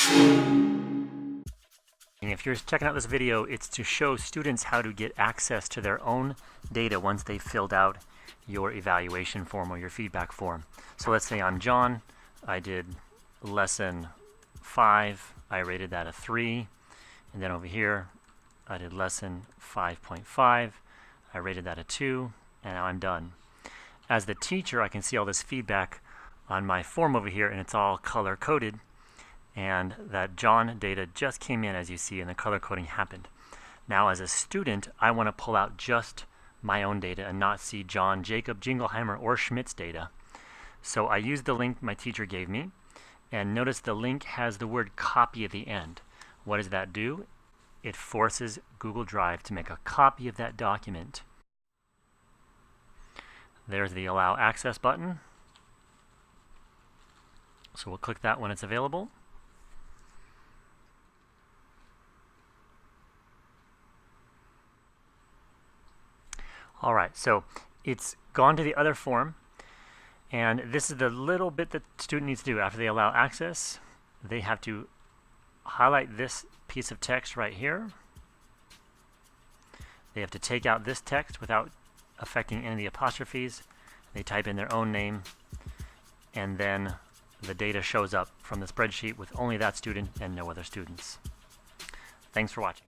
And if you're checking out this video, it's to show students how to get access to their own data once they've filled out your evaluation form or your feedback form. So let's say I'm John. I did lesson 5. I rated that a 3. And then over here, I did lesson 5.5. I rated that a 2. And now I'm done. As the teacher, I can see all this feedback on my form over here, and it's all color-coded. And that John data just came in, as you see, and the color coding happened. Now, as a student, I want to pull out just my own data and not see John, Jacob, Jingleheimer, or Schmidt's data. So I used the link my teacher gave me, and notice the link has the word copy at the end. What does that do? It forces Google Drive to make a copy of that document. There's the Allow Access button. So we'll click that when it's available. All right, so it's gone to the other form, and this is the little bit that the student needs to do. After they allow access, they have to highlight this piece of text right here. They have to take out this text without affecting any of the apostrophes. They type in their own name, and then the data shows up from the spreadsheet with only that student and no other students. Thanks for watching.